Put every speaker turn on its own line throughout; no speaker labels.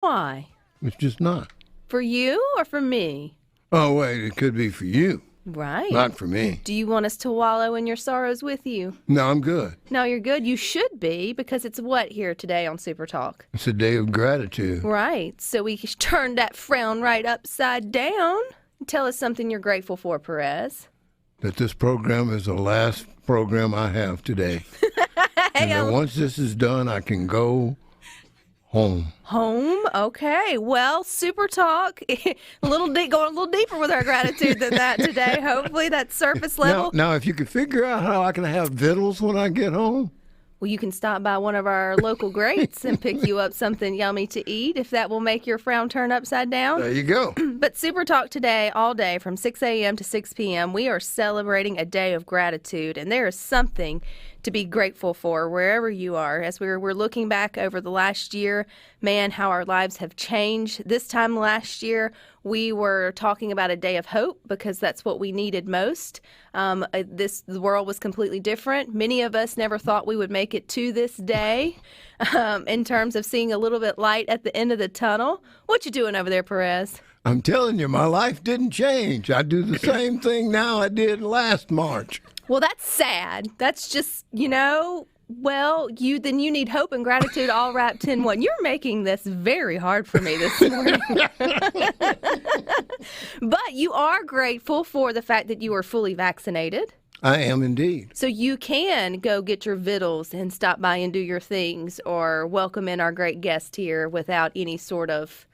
Why?
It's just not.
For you or for me?
Oh, wait, it could be for you.
Right.
Not for me.
Do you want us to wallow in your sorrows with you?
No, I'm good.
No, you're good. You should be, because it's what here today on SuperTalk?
It's a day of gratitude.
Right. So we turn that frown right upside down. Tell us something you're grateful for, Perez.
That this program is the last program I have today. And that once this is done, I can go home.
Home? Okay. Well, SuperTalk, going a little deeper with our gratitude than that today. Hopefully that's surface level.
Now, if you could figure out how I can have vittles when I get home.
Well, you can stop by one of our local greats and pick you up something yummy to eat, if that will make your frown turn upside down.
There you go.
But SuperTalk today, all day from 6 a.m. to 6 p.m., we are celebrating a day of gratitude, and there is something to be grateful for wherever you are. As we're looking back over the last year, man, how our lives have changed. This time last year, we were talking about a day of hope because that's what we needed most. The world was completely different. Many of us never thought we would make it to this day in terms of seeing a little bit light at the end of the tunnel. What you doing over there, Perez?
I'm telling you, my life didn't change. I do the same thing now I did last March.
Well, that's sad. That's just, well, you need hope and gratitude all wrapped in one. You're making this very hard for me this morning. But you are grateful for the fact that you are fully vaccinated.
I am indeed.
So you can go get your vittles and stop by and do your things, or welcome in our great guest here without any sort of,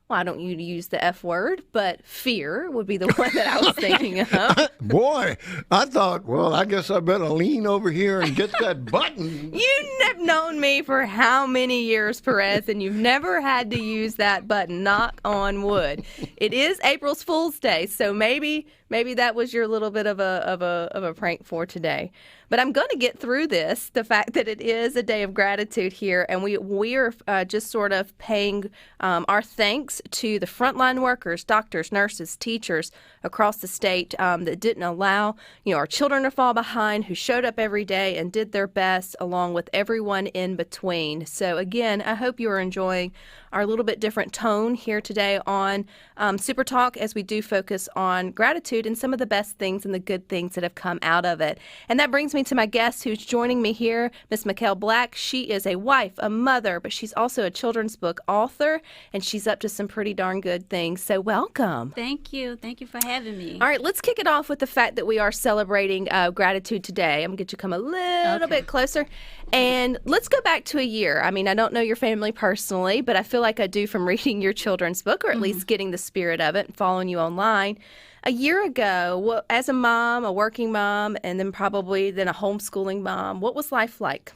well, I don't use the F word, but fear would be the one that I was thinking of.
Boy, I thought, well, I guess I better lean over here and get that button.
You've known me for how many years, Perez, and you've never had to use that button. Knock on wood. It is April's Fool's Day, so maybe that was your little bit of a prank for today. But I'm going to get through this, the fact that it is a day of gratitude here, and we are just sort of paying our thanks to the frontline workers, doctors, nurses, teachers across the state that didn't allow our children to fall behind, who showed up every day and did their best, along with everyone in between. So again, I hope you are enjoying our little bit different tone here today on SuperTalk, as we do focus on gratitude and some of the best things and the good things that have come out of it. And that brings me to my guest who's joining me here, Miss MeKael Black. She is a wife, a mother, but she's also a children's book author, and she's up to some pretty darn good things. So welcome.
Thank you. Thank you for having me.
All right, let's kick it off with the fact that we are celebrating gratitude today. I'm going to get you come a little bit closer. And let's go back to a year. I mean, I don't know your family personally, but I feel like I do from reading your children's book, or at least getting the spirit of it and following you online. A year ago, as a mom, a working mom, and then a homeschooling mom, what was life like?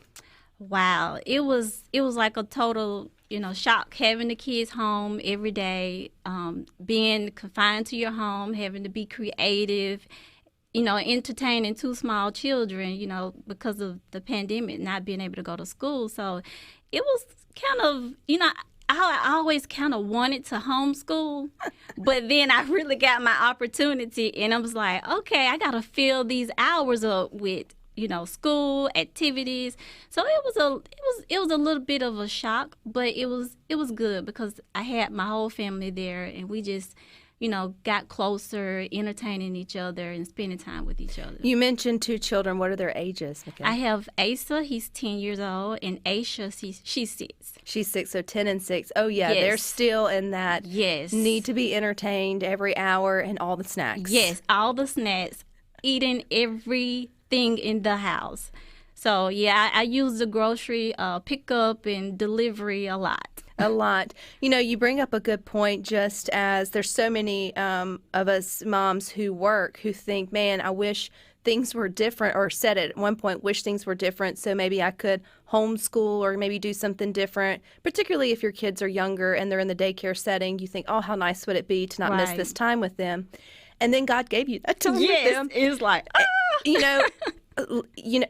Wow. It was like a total, shock, having the kids home every day, being confined to your home, having to be creative, entertaining two small children, because of the pandemic, not being able to go to school. So it was kind of, I always kind of wanted to homeschool, but then I really got my opportunity, and I was like, okay, I got to fill these hours up with, school activities. So it was a little bit of a shock, but it was good because I had my whole family there, and we just, got closer, entertaining each other and spending time with each other.
You mentioned two children. What are their ages, MeKael?
I have Asa, he's 10 years old, and Aisha, she's 6.
She's 6, so 10 and 6. Oh, yeah,
yes.
They're still in that need to be entertained every hour and all the snacks.
Yes, all the snacks, eating everything in the house. So, yeah, I use the grocery pickup and delivery a lot.
A lot. You bring up a good point, just as there's so many of us moms who work who think, man, I wish things were different, or said at one point, wish things were different, so maybe I could homeschool or maybe do something different, particularly if your kids are younger and they're in the daycare setting. You think, oh, how nice would it be to not miss this time with them? And then God gave you that time with them.
Yes, it's like,
you know,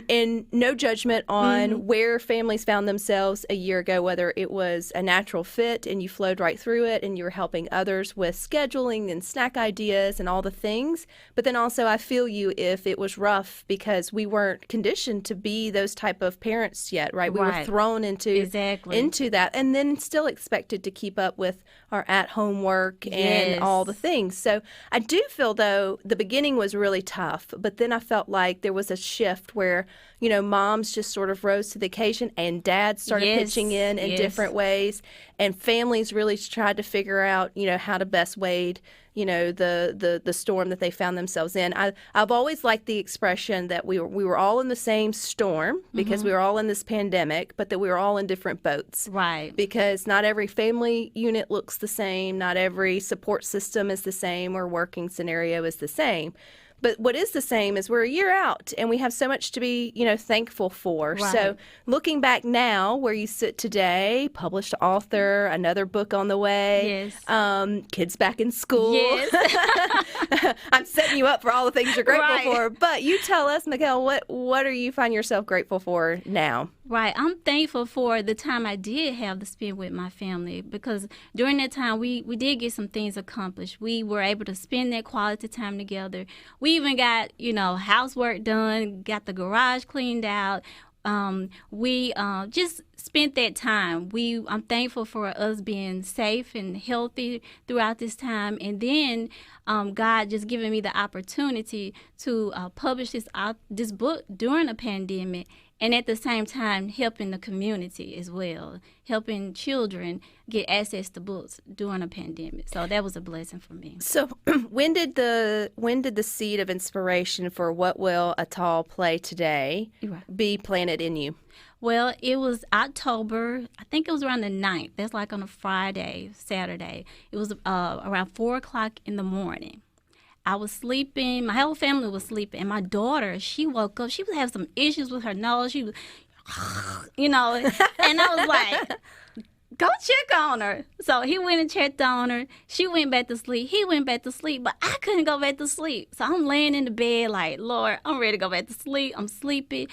and no judgment on where families found themselves a year ago, whether it was a natural fit and you flowed right through it and you were helping others with scheduling and snack ideas and all the things. But then also I feel you if it was rough because we weren't conditioned to be those type of parents yet, right? We were thrown into that and then still expected to keep up with our at-home work and all the things. So I do feel, though, the beginning was really tough, but then I felt like there was a shift where, you know, moms just sort of rose to the occasion and dads started pitching in different ways, and families really tried to figure out, you know, how to best wade, you know, the storm that they found themselves in. I've always liked the expression that we were all in the same storm because we were all in this pandemic, but that we were all in different boats.
Right.
Because not every family unit looks the same, not every support system is the same, or working scenario is the same. But what is the same is we're a year out and we have so much to be, you know, thankful for.
Right.
So looking back now where you sit today, published author, another book on the way, kids back in school. Yes. I'm setting you up for all the things you're grateful for. But you tell us, MeKael, what do you find yourself grateful for now?
Right. I'm thankful for the time I did have to spend with my family, because during that time we did get some things accomplished. We were able to spend that quality time together. We even got, you know, housework done, got the garage cleaned out. We just spent that time. I'm thankful for us being safe and healthy throughout this time. And then God just giving me the opportunity to publish this book during a pandemic, and at the same time helping the community as well, helping children get access to books during a pandemic. So that was a blessing for me. So
when did the seed of inspiration for What Will A-Tal Play Today be planted in you?
Well, it was October, I think it was around the 9th. That's like on a Friday, Saturday. It was around 4 o'clock in the morning. I was sleeping. My whole family was sleeping. And my daughter, she woke up. She was having some issues with her nose. She was, you know, and I was like, go check on her. So he went and checked on her. She went back to sleep. He went back to sleep, but I couldn't go back to sleep. So I'm laying in the bed like, Lord, I'm ready to go back to sleep. I'm sleepy.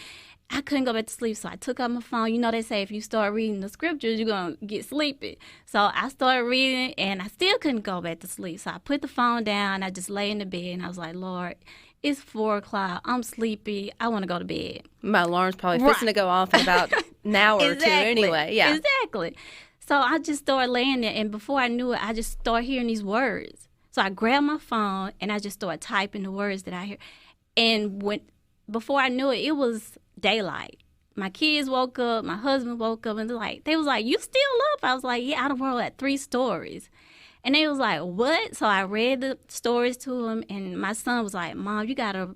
I couldn't go back to sleep, so I took out my phone. You know, they say if you start reading the scriptures, you're going to get sleepy. So I started reading, and I still couldn't go back to sleep. So I put the phone down. I just lay in the bed, and I was like, Lord, it's 4 o'clock. I'm sleepy. I want to go to bed.
My alarm's probably fixing to go off in about an hour or two anyway. Yeah,
exactly. So I just started laying there, and before I knew it, I just started hearing these words. So I grabbed my phone, and I just started typing the words that I hear. And before I knew it, it was daylight. My kids woke up, my husband woke up, and they was like, you still up? I was like, yeah, I done wrote like 3 stories. And they was like, what? So I read the stories to them, and my son was like, Mom, you gotta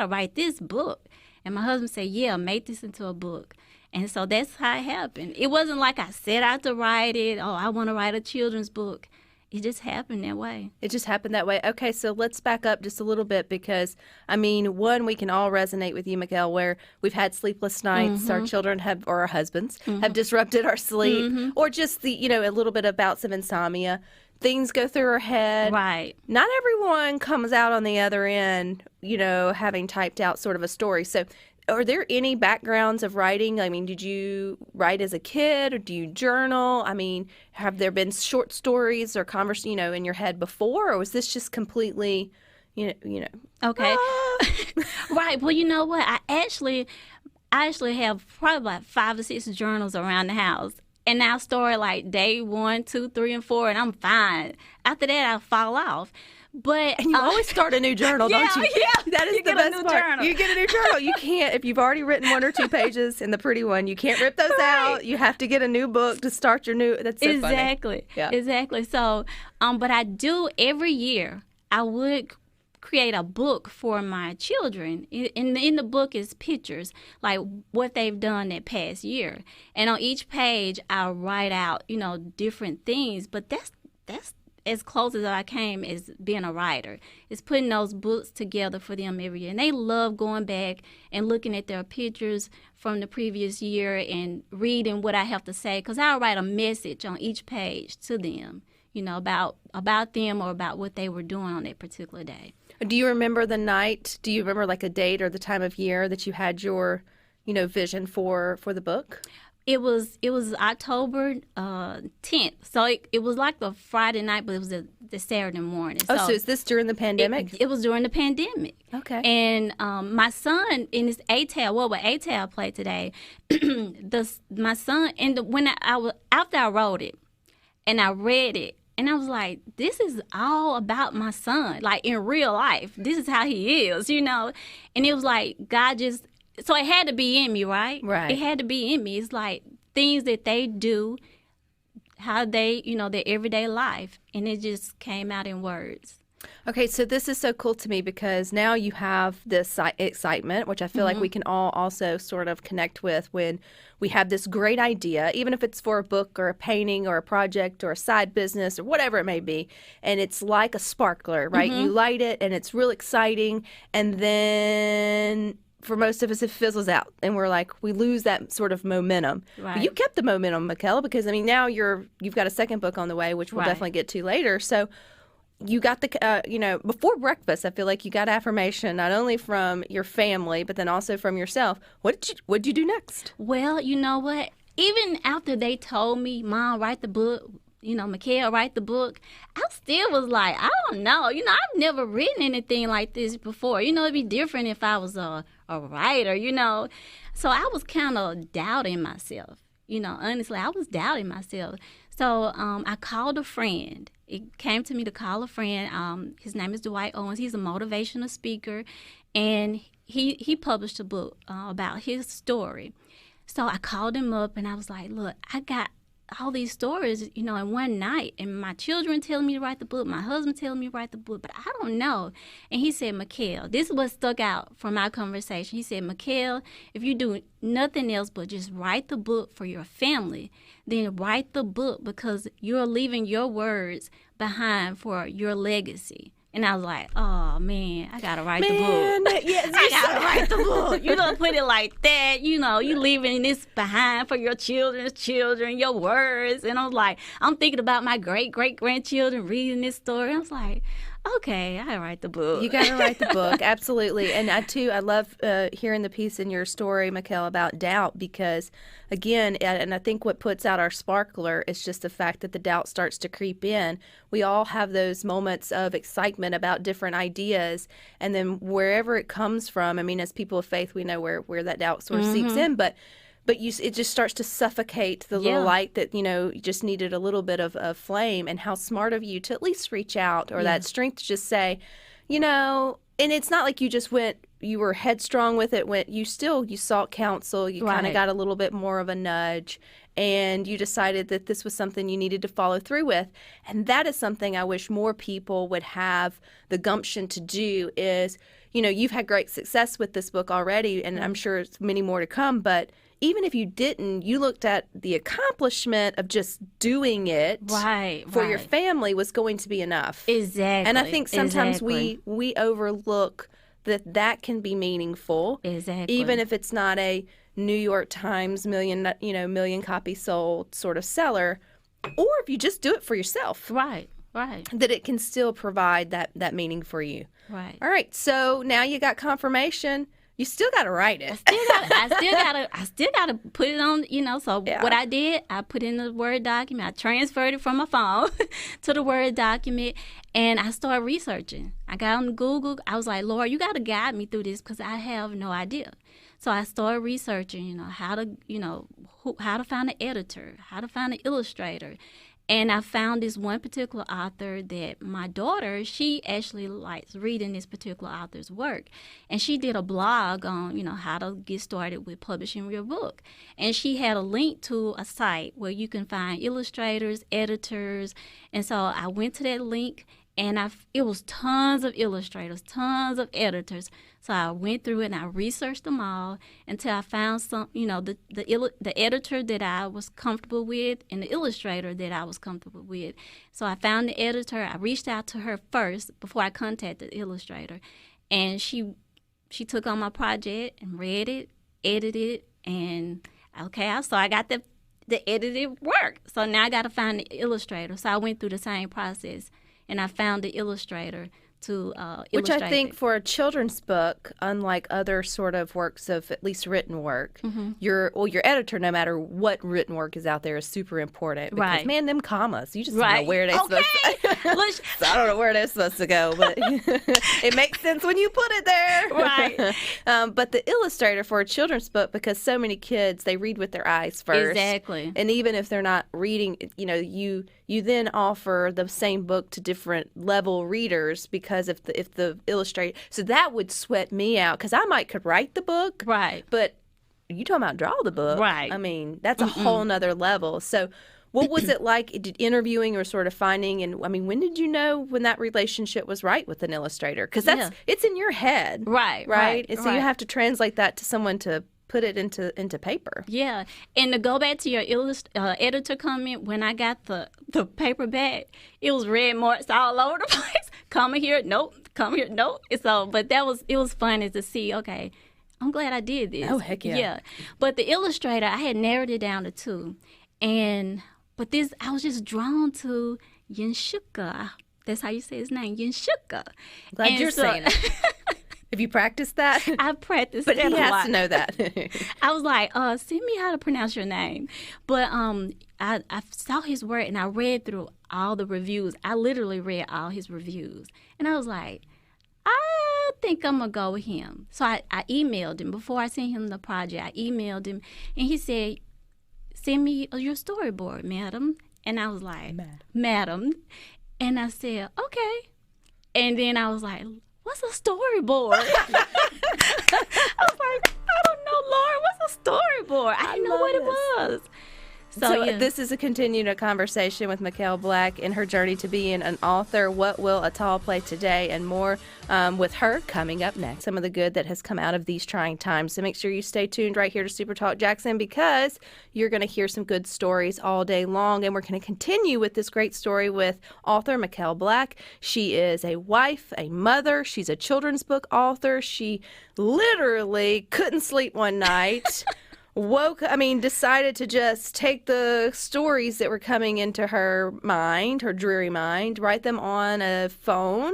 write this book. And my husband said, yeah, make this into a book. And so that's how it happened. It wasn't like I set out to write it. Oh, I want to write a children's book. It just happened that way.
It just happened that way. Okay, so let's back up just a little bit because, I mean, one, we can all resonate with you, MeKael, where we've had sleepless nights, our children have, or our husbands, have disrupted our sleep, or just a little bit of bouts of insomnia. Things go through our head.
Right.
Not everyone comes out on the other end, having typed out sort of a story. So are there any backgrounds of writing? I mean, did you write as a kid or do you journal? I mean, have there been short stories or in your head before, or was this just completely,
Okay. Right. Well, you know what? I actually have probably about 5 or 6 journals around the house. And I'll start like day 1, 2, 3, and 4, and I'm fine. After that, I'll fall off. And
you always start a new journal, don't you?
Yeah,
that is the best part. Journal. You get a new journal. You can't, if you've already written 1 or 2 pages in the pretty one, you can't rip those out. You have to get a new book to start your new. That's so
funny. Exactly. So, but I do every year. I would create a book for my children. In the book is pictures, like what they've done that past year, and on each page I'll write out different things. But that's as close as I came as being a writer. Is putting those books together for them every year. And they love going back and looking at their pictures from the previous year and reading what I have to say, because I'll write a message on each page to them, about them or about what they were doing on that particular day.
Do you remember the night? Do you remember like a date or the time of year that you had your, vision for the book?
It was October 10th. So it was like the Friday night, but it was the Saturday morning.
Oh, so is this during the pandemic?
It was during the pandemic.
Okay.
And my son in his A-Tal, what would A-Tal play today? My son, and when after I wrote it and I read it, and I was like, this is all about my son, like in real life. This is how he is, And it was like God just. So it had to be in me, right?
Right.
It had to be in me. It's like things that they do, how they, their everyday life. And it just came out in words.
Okay, so this is so cool to me because now you have this excitement, which I feel like we can all also sort of connect with when we have this great idea, even if it's for a book or a painting or a project or a side business or whatever it may be. And it's like a sparkler, right? You light it and it's real exciting. And then for most of us, it fizzles out, and we lose that sort of momentum.
Right.
But you kept the momentum, MeKael, because now you've got a second book on the way, which we'll definitely get to later. So you got before breakfast, I feel like you got affirmation not only from your family, but then also from yourself. What'd you do next?
Well, you know what? Even after they told me, Mom, write the book, MeKael, write the book, I still was like, I don't know. I've never written anything like this before. It'd be different if I was a writer, So I was kind of doubting myself. Honestly, I was doubting myself. So I called a friend. It came to me to call a friend. His name is Dwight Owens. He's a motivational speaker, and he published a book about his story. So I called him up, and I was like, look, I got all these stories, in one night, and my children telling me to write the book, my husband telling me to write the book, but I don't know. And he said, MeKael, this is what stuck out from our conversation. He said, MeKael, if you do nothing else but just write the book for your family, then write the book because you're leaving your words behind for your legacy. And I was like, oh, man, I got to write the book.
Yes,
I got to write the book. You don't put it like that. You leaving this behind for your children's children, your words. And I was like, I'm thinking about my great-great-grandchildren reading this story. I was like, okay, I gotta write the book.
You gotta write the book, absolutely. And I love hearing the piece in your story, MeKael, about doubt because, again, and I think what puts out our sparkler is just the fact that the doubt starts to creep in. We all have those moments of excitement about different ideas, and then wherever it comes from, as people of faith, we know where that doubt sort of seeps in, but it just starts to suffocate the little light that, you just needed a little bit of flame. And how smart of you to at least reach out or that strength to just say, and it's not like you were headstrong with it. You sought counsel. You kind of got a little bit more of a nudge. And you decided that this was something you needed to follow through with. And that is something I wish more people would have the gumption to do is, you've had great success with this book already, and I'm sure it's many more to come, but even if you didn't, you looked at the accomplishment of just doing it for your family was going to be enough.
Exactly.
And I think sometimes we overlook that can be meaningful.
Exactly.
Even if it's not a New York Times million copies sold sort of seller, or if you just do it for yourself.
Right.
That it can still provide that meaning for you.
Right.
All right. So now you got confirmation. You still got to write it.
I still gotta put it on, what I did, I put in the Word document. I transferred it from my phone to the Word document, and I started researching. I got on Google. I was like, Lord, you got to guide me through this because I have no idea. So I started researching, how to find an editor, how to find an illustrator. And I found this one particular author that my daughter, she actually likes reading this particular author's work. And she did a blog on, how to get started with publishing your book. And she had a link to a site where you can find illustrators, editors. And so I went to that link, and it was tons of illustrators, tons of editors. So I went through it and I researched them all until I found some, the editor that I was comfortable with and the illustrator that I was comfortable with. So I found the editor. I reached out to her first before I contacted the illustrator. And she took on my project and read it, edited it, and so I got the edited work. So now I got to find the illustrator. So I went through the same process, and I found the illustrator to
Which
illustrate
I think
it.
for a children's book, unlike other sort of works of at least written work, your editor, no matter what written work is out there, is super important. Because,
Right.
man, them commas, you just don't know
Right.
where they're supposed to So I don't know where they're supposed to go, but it makes sense when you put it there.
Right.
But the illustrator for a children's book, because so many kids, they read with their eyes first.
Exactly.
And even if they're not reading, you then offer the same book to different level readers, because if the illustrator, so that would sweat me out, because I could write the book,
Right.
but you talking about draw the book,
Right.
I mean, that's a whole nother level. So what was it like interviewing or sort of finding, and I mean, when did you know when that relationship was right with an illustrator? Because it's in your head,
Right.
And so you have to translate that to someone to put it into paper.
Yeah, and to go back to your editor comment, when I got the paperback, it was red marks all over the place. Comma here, nope. Comma here, nope. So, but it was funny to see. Okay, I'm glad I did this.
Oh, heck yeah.
Yeah, but the illustrator, I had narrowed it down to 2, but this I was just drawn to Yenshuka. That's how you say his name, Yenshuka.
Glad you're saying it. Have you practiced that?
I practiced
But
that
he
a
has
lot.
to know that.
I was like, send me how to pronounce your name. But I saw his work and I read through all the reviews. I literally read all his reviews. And I was like, I think I'm going to go with him. So I emailed him. Before I sent him the project, I emailed him. And he said, send me your storyboard, madam. And I was like, madam. And I said, okay. And then I was like, what's a storyboard? I was like, I don't know, Lord, what's a storyboard? I didn't know what it was. So yeah.
This is a continued conversation with MeKael Black in her journey to being an author. What will A-Tal play today, and more with her coming up next. Some of the good that has come out of these trying times. So make sure you stay tuned right here to SuperTalk Jackson, because you're going to hear some good stories all day long. And we're going to continue with this great story with author MeKael Black. She is a wife, a mother. She's a children's book author. She literally couldn't sleep one night. Decided to just take the stories that were coming into her mind, her dreary mind, write them on a phone,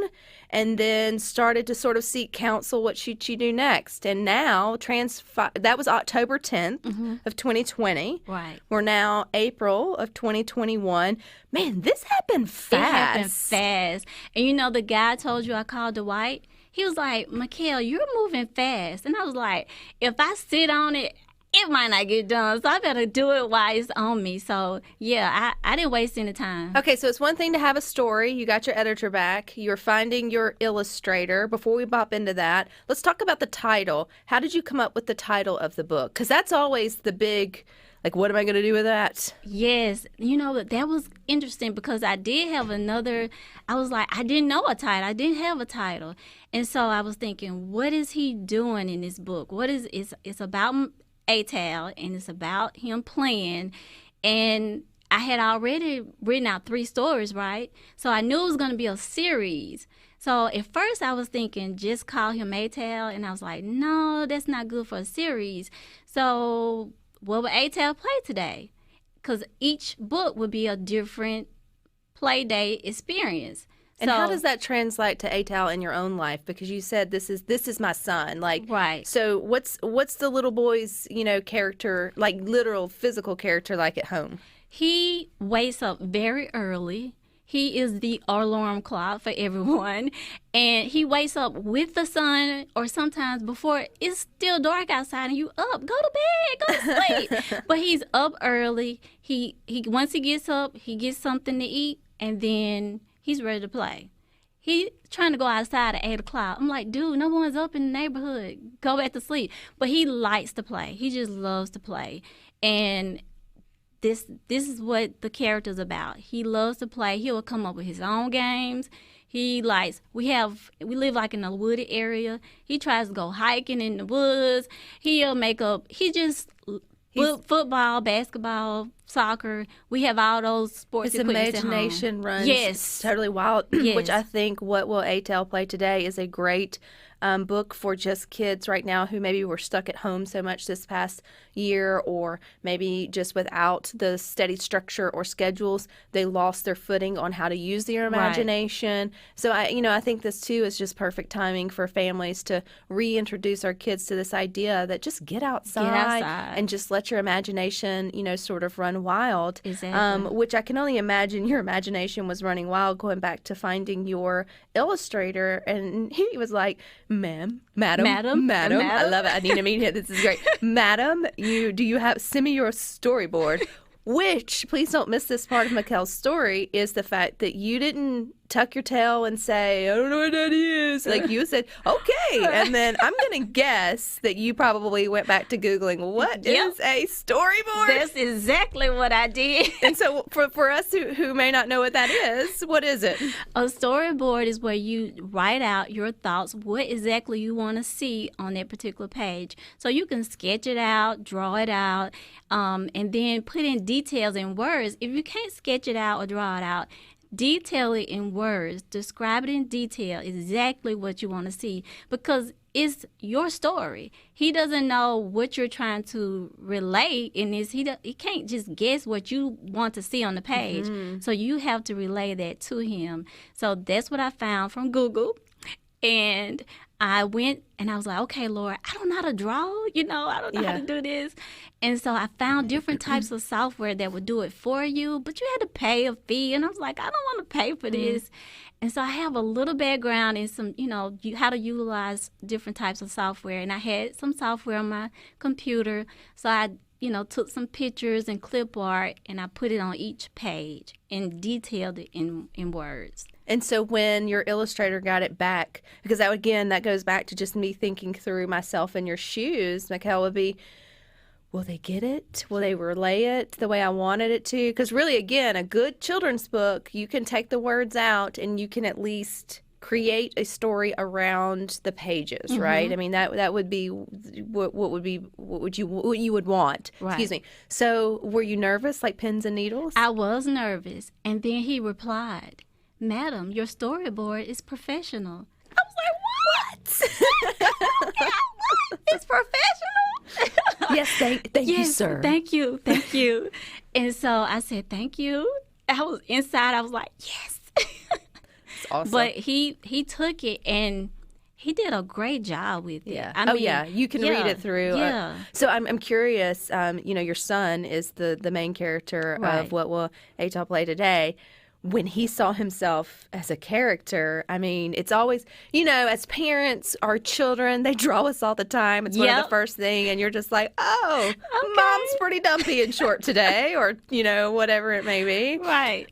and then started to sort of seek counsel. What should she do next? And now, that was October 10th of 2020.
Right.
We're now April of 2021. Man, this happened fast.
It happened fast. And the guy I told you I called Dwight, he was like, MeKael, you're moving fast. And I was like, if I sit on it, it might not get done, so I better do it while it's on me. So, yeah, I didn't waste any time.
Okay, so it's one thing to have a story. You got your editor back. You're finding your illustrator. Before we bop into that, let's talk about the title. How did you come up with the title of the book? Because that's always the big, what am I going to do with that?
Yes. That was interesting, because I did have I was like, I didn't know a title. I didn't have a title. And so I was thinking, what is he doing in this book? It's about A-Tal, and it's about him playing, and I had already written out 3 stories, right? So I knew it was going to be a series. So at first I was thinking just call him A-Tal, and I was like, no, that's not good for a series. So what would A-Tal play today? Because each book would be a different play day experience.
And how does that translate to A-Tal in your own life? Because you said this is my son.
Right.
So what's the little boy's, character, literal physical character at home?
He wakes up very early. He is the alarm clock for everyone. And he wakes up with the sun, or sometimes before it's still dark outside and you up. Go to bed, go to sleep. But he's up early. He once he gets up, he gets something to eat, and then he's ready to play. He's trying to go outside at 8 o'clock. I'm like, dude, no one's up in the neighborhood. Go back to sleep. But he likes to play. He just loves to play. And this is what the character's about. He loves to play. He will come up with his own games. We live in a wooded area. He tries to go hiking in the woods. Football, basketball, soccer. We have all those sports
His
equipment
imagination
at home.
runs
Yes.
totally wild,
Yes.
which I think What Will A-Tal Play Today is a great book for just kids right now who maybe were stuck at home so much this past year, or maybe just without the steady structure or schedules, they lost their footing on how to use their imagination. So I think this too is just perfect timing for families to reintroduce our kids to this idea that just get outside and just let your imagination, sort of run wild.
Exactly.
Which I can only imagine your imagination was running wild going back to finding your illustrator. And he was like, madam, I love it. I need to meet him. This is great. Madam, send me your storyboard. Which, please don't miss this part of MeKael's story, is the fact that you didn't tuck your tail and say, I don't know what that is. Like, you said, okay. And then I'm going to guess that you probably went back to Googling, what is a storyboard?
That's exactly what I did.
And so for us who may not know what that is, what is it?
A storyboard is where you write out your thoughts, what exactly you want to see on that particular page. So you can sketch it out, draw it out, and then put in details in words. If you can't sketch it out or draw it out, detail it in words. Describe it in detail exactly what you want to see, because it's your story. He doesn't know what you're trying to relay in this. He can't just guess what you want to see on the page. Mm-hmm. So you have to relay that to him. So that's what I found from Google. And I went and I was like, okay, Lord, I don't know how to draw, I don't know how to do this. And so I found different types of software that would do it for you, but you had to pay a fee. And I was like, I don't want to pay for this. And so I have a little background in some, how to utilize different types of software. And I had some software on my computer. So I took some pictures and clip art and I put it on each page and detailed it in words.
And so when your illustrator got it back, because that goes back to just me thinking through myself in your shoes, MeKael, would be, will they get it? Will they relay it the way I wanted it to? Because really, again, a good children's book, you can take the words out and you can at least create a story around the pages, mm-hmm. right? I mean, that would be what you would want.
Right.
Excuse me. So were you nervous, like pins and needles?
I was nervous. And then he replied, Madam, your storyboard is professional. I was like, what? It's professional?
Yes, thank you, sir.
Thank you. And so I said, thank you. I was inside. I was like, yes.
It's awesome.
But he took it and he did a great job with it.
Yeah. You can read it through.
Yeah.
So I'm curious, your son is the main character of What Will A-Tal Play Today. When he saw himself as a character, I mean, it's always, as parents, our children, they draw us all the time. It's one of the first thing, and you're just like, oh, okay. Mom's pretty dumpy and short today, or, whatever it may be.
Right.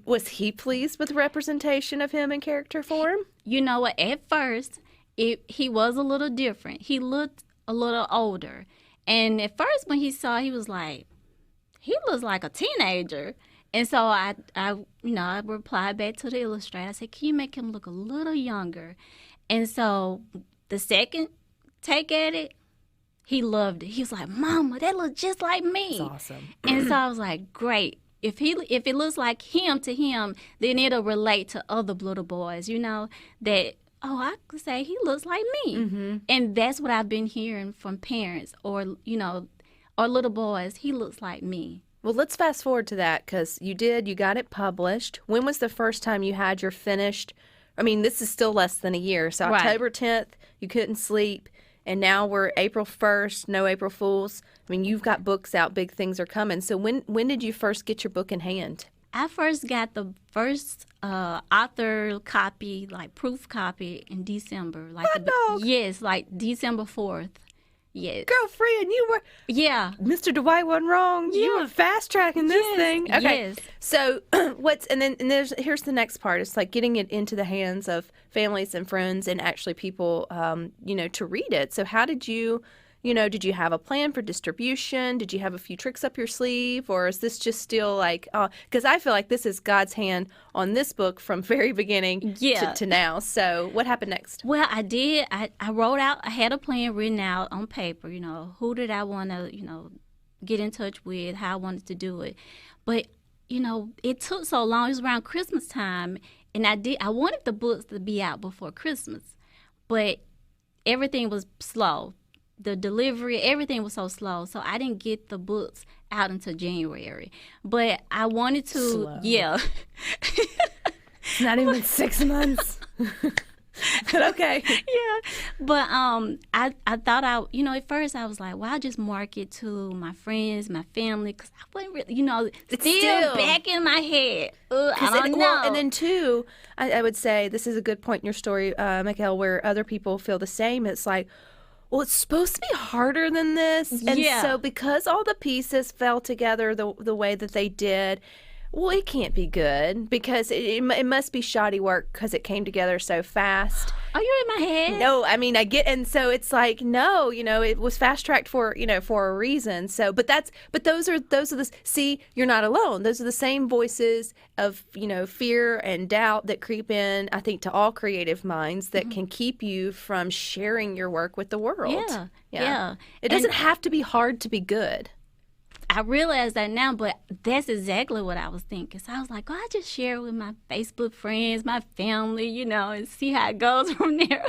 Was he pleased with the representation of him in character form?
You know what? At first, he was a little different. He looked a little older. And at first, when he saw, he was like, he looks like a teenager. And so I replied back to the illustrator. I said, can you make him look a little younger? And so the second take at it, he loved it. He was like, Mama, that looks just like me.
That's awesome.
And so I was like, great. If it looks like him to him, then it'll relate to other little boys, that, I could say he looks like me. Mm-hmm. And that's what I've been hearing from parents or little boys. He looks like me.
Well, let's fast forward to that, because you got it published. When was the first time you had your finished? I mean, this is still less than a year. So October 10th, you couldn't sleep. And now we're April 1st, no April Fools. I mean, you've got books out, big things are coming. So when did you first get your book in hand?
I first got the first author copy, like proof copy, in December. Yes, like December 4th. Yes.
Girlfriend, you were...
Yeah.
Mr. Dwight wasn't wrong. Yeah. You were fast-tracking this thing. Okay.
Yes.
So here's the next part. It's like getting it into the hands of families and friends and actually people, to read it. So how did you... did you have a plan for distribution? Did you have a few tricks up your sleeve? Or is this just still like, because I feel like this is God's hand on this book from very beginning to now. So what happened next?
Well, I did. I wrote out, I had a plan written out on paper, who did I want to, get in touch with, how I wanted to do it. But, it took so long. It was around Christmas time. And I wanted the books to be out before Christmas. But everything was slow. The delivery, everything was so slow. So I didn't get the books out until January. But I wanted to,
Slow.
yeah.
It's not even 6 months. But okay.
Yeah. But I thought at first I was like, well, I'll just market to my friends, my family, because I wasn't really, still back in my head. I don't know.
Well, and then too, I would say this is a good point in your story, MeKael, where other people feel the same. It's like, well, it's supposed to be harder than this. And so because all the pieces fell together the way that they did, well, it can't be good because it must be shoddy work because it came together so fast.
Are you in my head?
No, I mean, I get, and so it's like, no, it was fast tracked for a reason. So, but those are see, you're not alone. Those are the same voices of, fear and doubt that creep in, I think, to all creative minds that can keep you from sharing your work with the world.
Yeah.
It doesn't have to be hard to be good.
I realize that now, but that's exactly what I was thinking. So I was like, I just share it with my Facebook friends, my family, and see how it goes from there.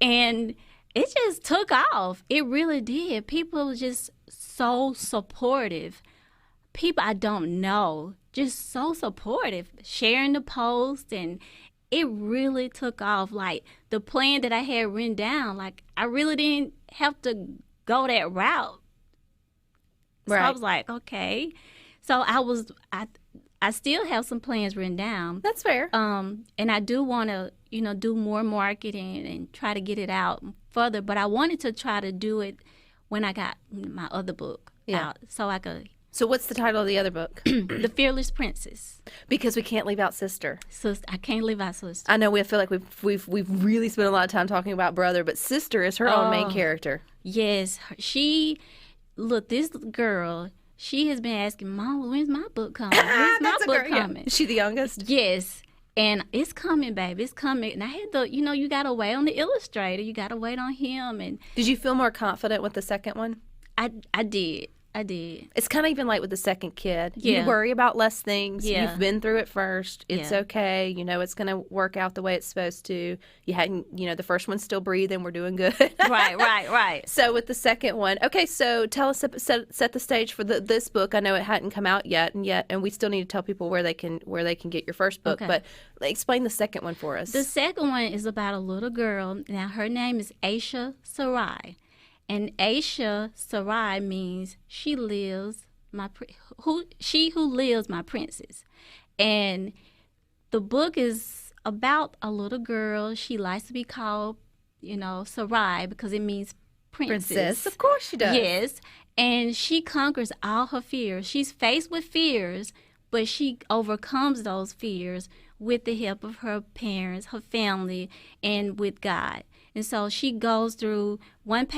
And it just took off. It really did. People were just so supportive. People I don't know, just so supportive, sharing the post, and it really took off. Like the plan that I had written down, like I really didn't have to go that route. So I was like, okay. So I still have some plans written down.
That's fair.
And I do want to, do more marketing and try to get it out further. But I wanted to try to do it when I got my other book out, so I could.
So what's the title of the other book?
The Fearless Princess.
Because we can't leave out sister.
I can't leave out sister.
I know we feel like we've really spent a lot of time talking about brother, but sister is her own main character.
Yes, Look, this girl, she has been asking, Mom, when's my book coming? When's my book coming?
Yeah. Is she the youngest?
Yes. And it's coming, baby. It's coming. And I had to, you got to wait on the illustrator. You got to wait on him. And
did you feel more confident with the second one?
I did. It's
kind of even like with the second kid.
Yeah.
You worry about less things.
Yeah.
You've been through it first. It's okay. It's going to work out the way it's supposed to. You hadn't, the first one's still breathing. We're doing good.
Right.
So with the second one, okay, so tell us, set the stage for this book. I know it hadn't come out yet, and we still need to tell people where they can get your first book.
Okay.
But explain the second one for us.
The second one is about a little girl. Now, her name is Aisha Sarai. And Aisha Sarai means she lives who lives my princess. And the book is about a little girl. She likes to be called, Sarai because it means princess.
Of course she does.
Yes. And she conquers all her fears. She's faced with fears, but she overcomes those fears with the help of her parents, her family, and with God. And so she goes through one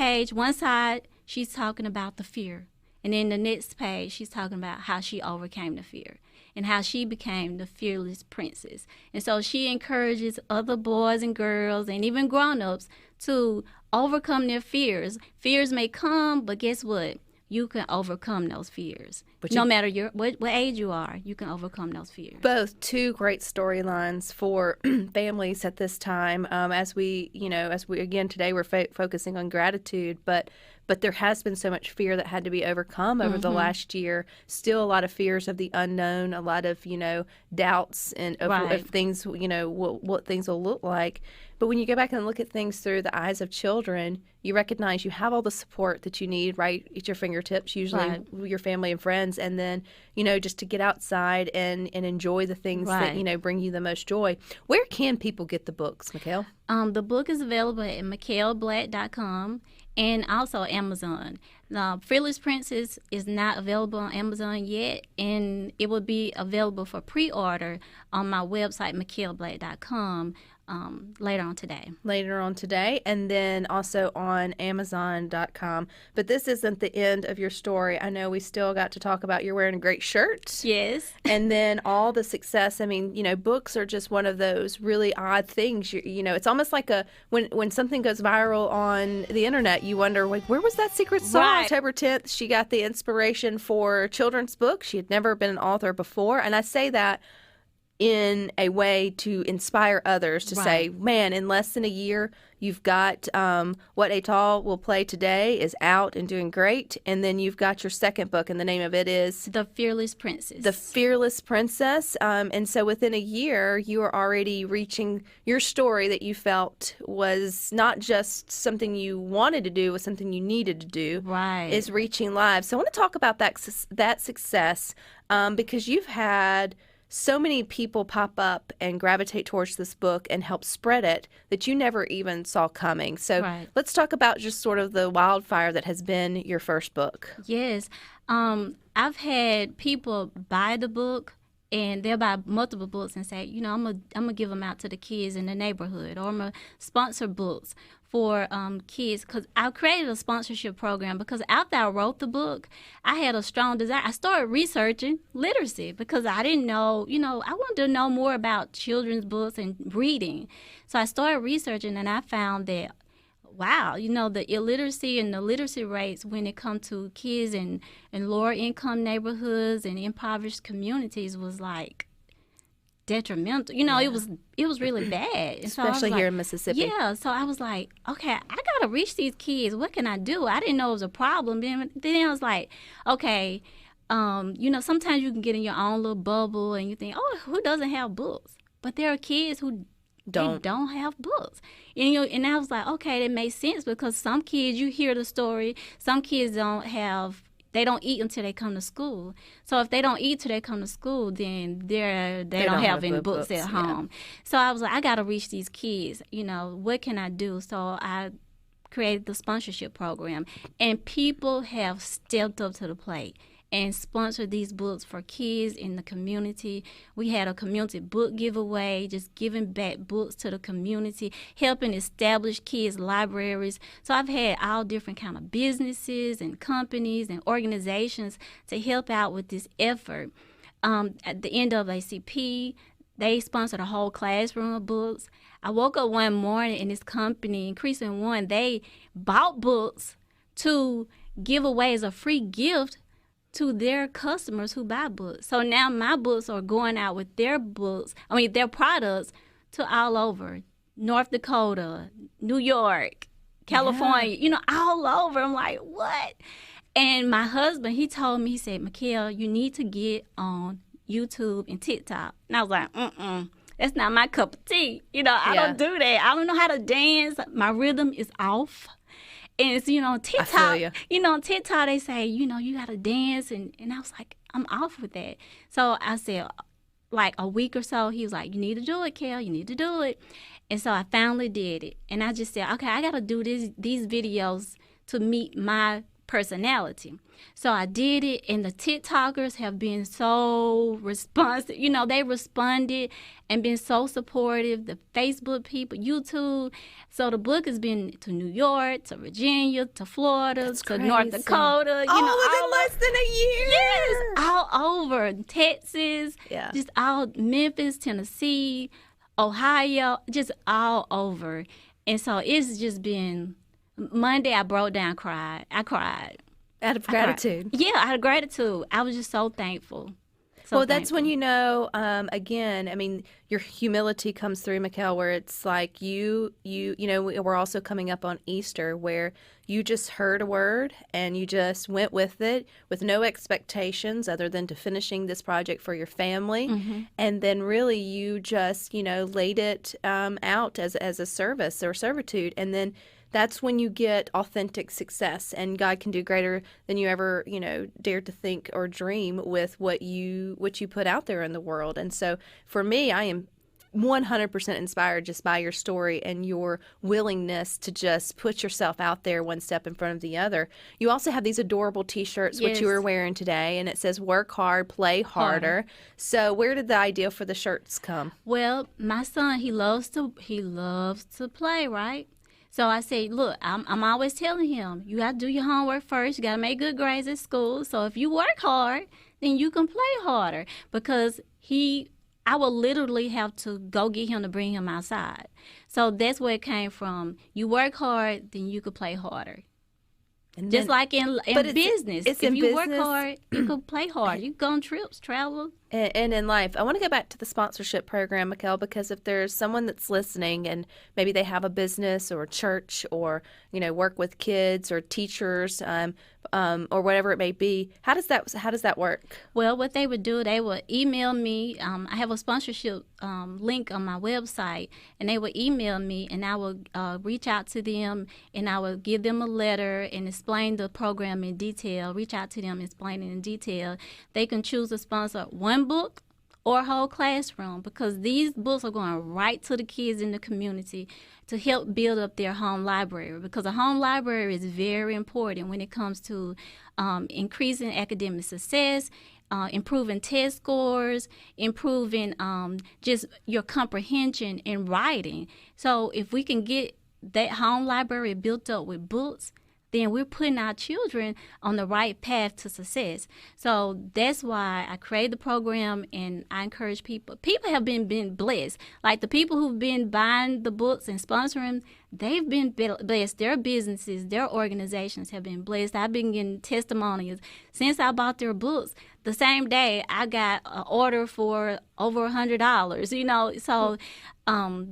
side, she's talking about the fear. And then the next page, she's talking about how she overcame the fear and how she became the fearless princess. And so she encourages other boys and girls and even grown-ups to overcome their fears. Fears may come, but guess what? You can overcome those fears. But no matter what age you are, you can overcome those fears.
Both two great storylines for families at this time. As we again today we're focusing on gratitude, but there has been so much fear that had to be overcome over the last year. Still a lot of fears of the unknown, a lot of doubts and of things, what things will look like. But when you go back and look at things through the eyes of children, you recognize you have all the support that you need right at your fingertips, usually with your family and friends, and then, just to get outside and enjoy the things that, bring you the most joy. Where can people get the books, MeKael?
The book is available at MeKaelBlack.com and also Amazon. Fearless Princess is not available on Amazon yet, and it will be available for pre-order on my website, MeKaelBlack.com. Later on today, and then also on Amazon.com. But this isn't the end of your story. I know we still got to talk about you're wearing a great shirt. Yes.
And then all the success. I mean, books are just one of those really odd things. It's almost like when something goes viral on the internet, you wonder, where was that secret sauce?
Right.
October 10th, she got the inspiration for children's books. She had never been an author before. And I say that in a way to inspire others to say, man, in less than a year, you've got What A-Tal Will Play Today is out and doing great. And then you've got your second book, and the name of it is
The Fearless Princess.
The Fearless Princess. And so within a year, you are already reaching your story that you felt was not just something you wanted to do, was something you needed to do.
Right.
Is reaching lives. So I want to talk about that success because you've had so many people pop up and gravitate towards this book and help spread it that you never even saw coming. So let's talk about just sort of the wildfire that has been your first book.
Yes. I've had people buy the book, and they'll buy multiple books and say, you know, I'm gonna give them out to the kids in the neighborhood, or I'm gonna sponsor books for kids, because I created a sponsorship program because after I wrote the book, I had a strong desire. I started researching literacy because I didn't know, you know, I wanted to know more about children's books and reading. So I started researching, and I found that, wow, you know, the illiteracy and the literacy rates when it comes to kids in lower income neighborhoods and impoverished communities was like detrimental. You know, it was really bad.
Especially here in Mississippi.
Yeah, so I was like, okay, I got to reach these kids. What can I do? I didn't know it was a problem. Then I was like, okay, you know, sometimes you can get in your own little bubble and you think, oh, who doesn't have books? But there are kids who don't have books. And, you know, and I was like, okay, that makes sense because some kids, you hear the story, some kids they don't eat until they come to school. So if they don't eat till they come to school, then they don't have any books at home. Yeah. So I was like, I got to reach these kids. You know, what can I do? So I created the sponsorship program, and people have stepped up to the plate and sponsored these books for kids in the community. We had a community book giveaway, just giving back books to the community, helping establish kids' libraries. So I've had all different kind of businesses and companies and organizations to help out with this effort. At the NAACP, they sponsored a whole classroom of books. I woke up one morning and this company, Increasing One, they bought books to give away as a free gift to their customers who buy books. So now my books are going out with their products to all over. North Dakota, New York, California, you know, all over. I'm like, what? And my husband, he told me, he said, MeKael, you need to get on YouTube and TikTok. And I was like, that's not my cup of tea. You know, I don't do that. I don't know how to dance. My rhythm is off. And it's, you know, TikTok, you know, TikTok, they say, you know, you got to dance. And I was like, I'm off with that. So I said, like a week or so, he was like, you need to do it, Kel. You need to do it. And so I finally did it. And I just said, okay, I got to do these videos to meet my personality. So I did it, and the TikTokers have been so responsive. You know, they responded and been so supportive. The Facebook people, YouTube. So the book has been to New York, to Virginia, to Florida, to North Dakota. You know,
within less than a year.
Yes, all over. Texas, just all Memphis, Tennessee, Ohio, just all over. And so it's just been, Monday I broke down, I cried.
Out of gratitude.
Yeah, out of gratitude. I was just so thankful.
That's when you know, again, I mean, your humility comes through, MeKael, where it's like you know, we're also coming up on Easter where you just heard a word and you just went with it with no expectations other than to finishing this project for your family. Mm-hmm. And then really you just, you know, laid it out as a service or servitude. And then that's when you get authentic success, and God can do greater than you ever, you know, dared to think or dream with what you put out there in the world. And so for me, I am 100% inspired just by your story and your willingness to just put yourself out there one step in front of the other. You also have these adorable T-shirts, which you were wearing today, and it says work hard, play harder. So where did the idea for the shirts come?
Well, my son, he loves to play, right? So I say, look, I'm always telling him, you got to do your homework first. You got to make good grades at school. So if you work hard, then you can play harder. Because I will literally have to go get him to bring him outside. So that's where it came from. You work hard, then you could play harder. And just like in business. If you work hard, you can play hard. You can go on trips, travel.
And in life, I want to go back to the sponsorship program, MeKael, because if there's someone that's listening and maybe they have a business or a church or, work with kids or teachers or whatever it may be, how does that work?
Well, what they would do, they would email me. I have a sponsorship link on my website, and they would email me, and I would reach out to them, and I would give them a letter and explain the program in detail, reach out to them, explain it in detail. They can choose to sponsor one book or a whole classroom, because these books are going right to the kids in the community to help build up their home library, because a home library is very important when it comes to increasing academic success, improving test scores, improving just your comprehension in writing. So if we can get that home library built up with books, then we're putting our children on the right path to success. So that's why I created the program, and I encourage people. People have been blessed. Like the people who've been buying the books and sponsoring, they've been blessed. Their businesses, their organizations have been blessed. I've been getting testimonials since I bought their books. The same day, I got an order for over $100, So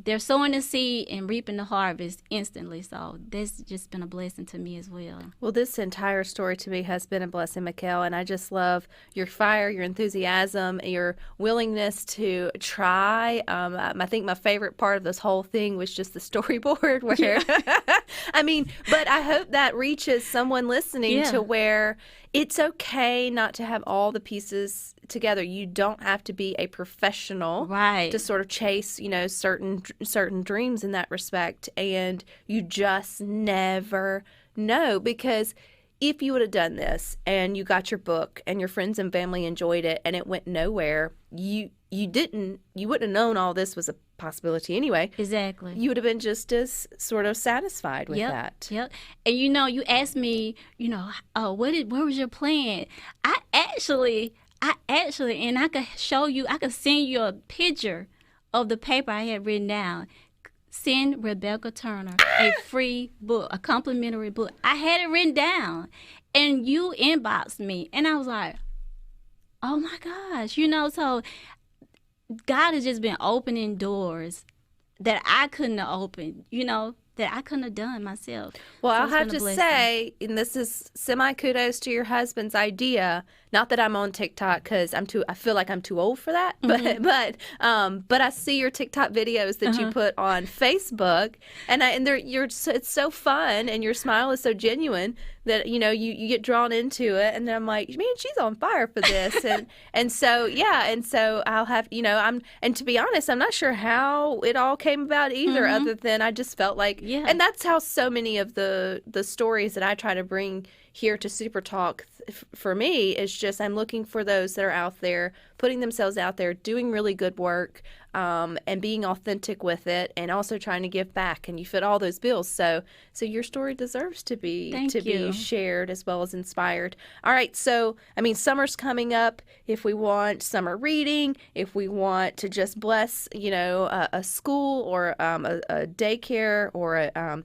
they're sowing the seed and reaping the harvest instantly. So that's just been a blessing to me as well.
Well, this entire story to me has been a blessing, MeKael, and I just love your fire, your enthusiasm, your willingness to try. I think my favorite part of this whole thing was just the storyboard where, but I hope that reaches someone listening to where it's okay not to have all the pieces together. You don't have to be a professional to sort of chase, certain dreams in that respect. And you just never know, because if you would have done this and you got your book and your friends and family enjoyed it and it went nowhere, you wouldn't have known all this was a possibility anyway.
Exactly.
You would have been just as sort of satisfied with that.
Yep. And you asked me, where was your plan? I actually, and I could show you, I could send you a picture of the paper I had written down. Send Rebecca Turner a free book, a complimentary book. I had it written down, and you inboxed me, and I was like, oh my gosh, so God has just been opening doors that I couldn't have opened, that I couldn't have done myself.
Well, I'll have to say, and this is semi-kudos to your husband's idea. Not that I'm on TikTok because I feel like I'm too old for that. But I see your TikTok videos that you put on Facebook, and it's so fun, and your smile is so genuine that you get drawn into it, and then I'm like, man, she's on fire for this, and so I'll have and to be honest, I'm not sure how it all came about either, other than I just felt like, and that's how so many of the stories that I try to bring here to SuperTalk for me is just I'm looking for those that are out there, putting themselves out there, doing really good work, and being authentic with it, and also trying to give back. And you fit all those bills. So your story deserves to be be shared as well as inspired. All right. So summer's coming up. If we want summer reading, if we want to just bless, a school or a daycare or a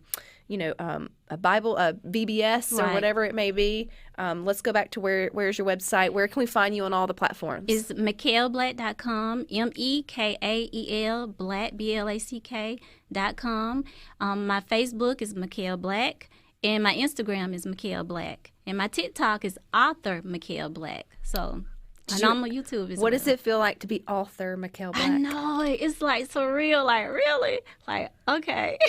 Bible, a VBS or whatever it may be. Let's go back to where's your website? Where can we find you on all the platforms?
It's MeKaelBlack.com, MEKAEL Black, BLACK.com. My Facebook is MeKael Black, and my Instagram is MeKael Black, and my TikTok is author MeKael Black. So I know I'm on YouTube as well.
What does it feel like to be author MeKael Black?
I know, it's like surreal, like really, like okay.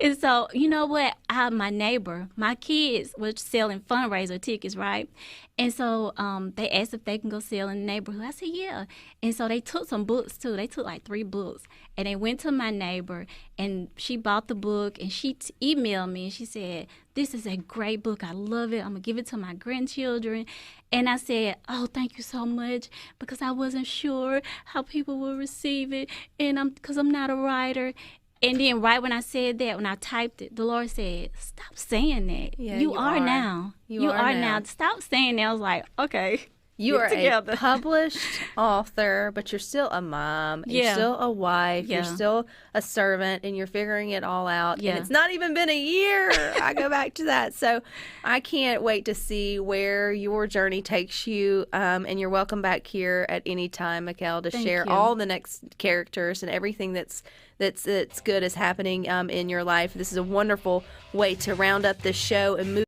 And so, you know what? My neighbor, my kids were selling fundraiser tickets, right? And so they asked if they can go sell in the neighborhood. I said, yeah. And so they took some books, too. They took like 3 books. And they went to my neighbor, and she bought the book, and she emailed me, and she said, this is a great book. I love it. I'm going to give it to my grandchildren. And I said, oh, thank you so much, because I wasn't sure how people will receive it, and because I'm not a writer. And then right when I said that, when I typed it, the Lord said, stop saying that.
Yeah,
you are now. You are now. Stop saying that. I was like, okay.
You are
together.
a published author, but you're still a mom. You're
Yeah.
still a wife.
Yeah.
You're still a servant, and you're figuring it all out.
Yeah.
And it's not even been a year. I go back to that. So I can't wait to see where your journey takes you. And you're welcome back here at any time, MeKael, to
Thank
share
you.
all the next characters and everything that's good is happening in your life. This is a wonderful way to round up this show and move